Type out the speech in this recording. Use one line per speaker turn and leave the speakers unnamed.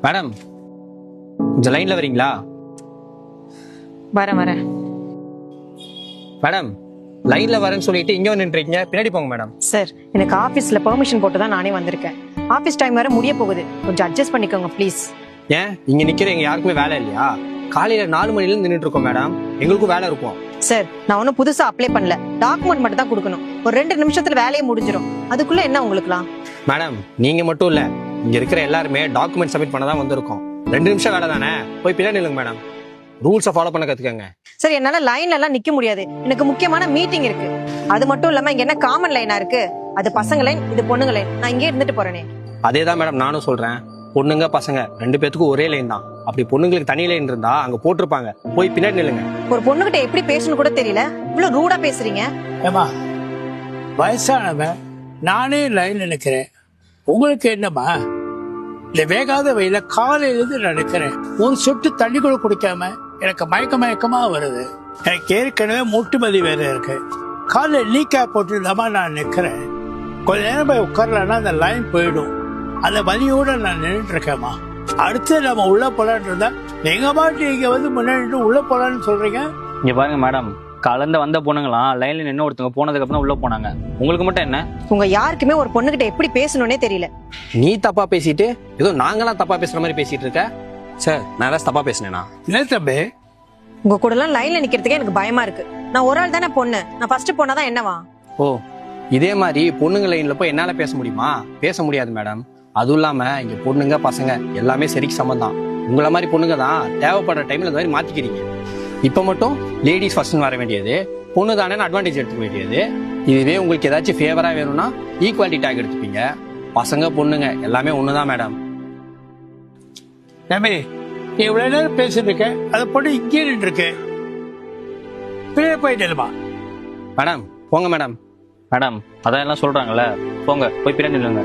Madam கொஞ்சம் லைன்ல வரீங்களா?
வரேன் வரேன்.
மேடம் லைன்ல வரேன்னு சொல்லிட்டு இங்க வந்து நின்றுருக்கீங்க, பின்னாடி போங்க மேடம்.
சார் எனக்கு ஆஃபீஸில் பெர்மிஷன் போட்டு தான் நானே வந்திருக்கேன். ஆஃபீஸ் டைம் வர முடிய போகுது, கொஞ்சம் அட்ஜஸ்ட் பண்ணிக்கோங்க ப்ளீஸ்.
ஏன் இங்க நிக்கிற எங்க யாருக்குமே வேலை இல்லையா? காலையில 4 மணில இருந்து நின்றுட்டு இருக்கோம் மேடம், எங்களுக்கும் வேலை இருக்கும்.
சார் நான் ஒன்றும் புதுசா அப்ளை பண்ணல, டாக்குமெண்ட் மட்டும் தான் கொடுக்கணும். ஒரு 2 நிமிஷத்துல வேலையை முடிஞ்சிடும். அதுக்குள்ள என்ன உங்களுக்குலாம்?
மேடம் நீங்க மட்டும் இல்ல, இங்க இருக்கிற எல்லாருமே டாக்குமெண்ட் சப்மிட் பண்ண தான் வந்திருக்கோம். 2 நிமிஷம் வேலை தானே, போய் பின்னாடி நில்லுங்க மேடம். ரூல்ஸை ஃபாலோ பண்ண கத்துக்கங்க.
சார் என்னால லைன்ல எல்லாம் நிக்க முடியாது, எனக்கு முக்கியமான மீட்டிங் இருக்கு. அது மட்டும் இல்லாம இங்க என்ன காமன் லைனா இருக்கு? அது பசங்க லைன், இது பொண்ணுங்க லைன். நான் இங்கே இருந்துட்டு போறேனே.
அதே தான் மேடம் நானும் சொல்றேன். பொண்ணுங்க பசங்க 2 பேத்துக்கும் ஒரே லைன் தான். அப்படி பொண்ணுங்களுக்கு தனி லைன் இருந்தா அங்க போட்டிருப்பாங்க, போய் பின்னாடி நில்லுங்க.
ஒரு பொண்ணுகிட்ட எப்படி பேசணும் கூட தெரியல, இவ்வளவு ரூடா பேசுறீங்க.
ஏமா வயசானவன் நானே லைன்ல நிக்கிறேன், உங்களுக்கு என்னம்மா? இந்த வேகாத வெயில காலையிலிருந்து நான் நிக்கிறேன். ஒரு சொட்டு தண்ணி கூட குடிக்காம எனக்கு மயக்கமா வருது. எனக்கு ஏற்கனவே முட்டுமதி வேற இருக்கு. காலையில் லீக்கா போட்டுதாமா நான் நிக்கிறேன். கொஞ்ச நேரம் போய் உட்காரலன்னா அந்த லைன் போயிடும். அந்த வலியோட நான் நின்றுட்டு இருக்கேம்மா. அடுத்து நம்ம உள்ள போலான்னு இருந்தா எங்க பாட்டு இங்க வந்து முன்னாடி உள்ள போலான்னு சொல்றீங்க.
இங்க பாருங்க மேடம், கலந்த வந்த பொண்ணுங்களாம் லைன்ல நின்று ஒருத்தவங்க போனதுக்கு அப்புறம் உள்ள போனாங்க. உங்களுக்கு மட்டும் என்ன?
உங்க யாருக்குமே ஒரு பொண்ணுகிட்ட எப்படி பேசணும்னே தெரியல.
நீ தப்பா பேசிட்டு ஏதோ நாங்களாம் தப்பா பேசுற மாதிரி பேசிட்டு இருக்க. சார் நான் ஏதாவது தப்பா பேசினேனா?
என்ன தம்பி,
உங்க கூட எல்லாம் லைன்ல நிக்கிறதுக்கே எனக்கு பயமா இருக்கு. நான் ஒரு ஆள் தானே பொண்ணு, நான் ஃபர்ஸ்ட் போனாதான் என்னவா?
ஓ இதே மாதிரி பொண்ணுங்க லைன்ல போய் என்னால பேச முடியுமா? பேச முடியாது மேடம். அதுவும் இல்லாம இங்க பொண்ணுங்க பசங்க எல்லாமே சரிக்கு சமம். உங்களை மாதிரி பொண்ணுங்க தான் தேவைப்படுற டைம்ல இந்த மாதிரி மாத்திக்கிறீங்க. இப்ப மட்டும் லேடிஸ் ஃபர்ஸ்ட் வர வேண்டியது, பொண்ணு தானே அட்வான்டேஜ் எடுத்துக்க வேண்டியது. இதுவே உங்களுக்கு ஏதாச்சும் ஃபேவரா வேணும்னா ஈக்குவாலிட்டி டேக் எடுத்துப்பீங்க. பசங்க பொண்ணுங்க எல்லாமே ஒண்ணுதான் மேடம்.
தம்பி நீ இவ்வளவு நேரம் பேசிட்டு இருக்க, அதை போட்டு இங்கே நின்று இருக்கு. போயிட்டு
மேடம் போங்க மேடம்.
மேடம் அதான் எல்லாம் சொல்றாங்கல்ல, போங்க போய் பின்னாடி நில்லுங்க.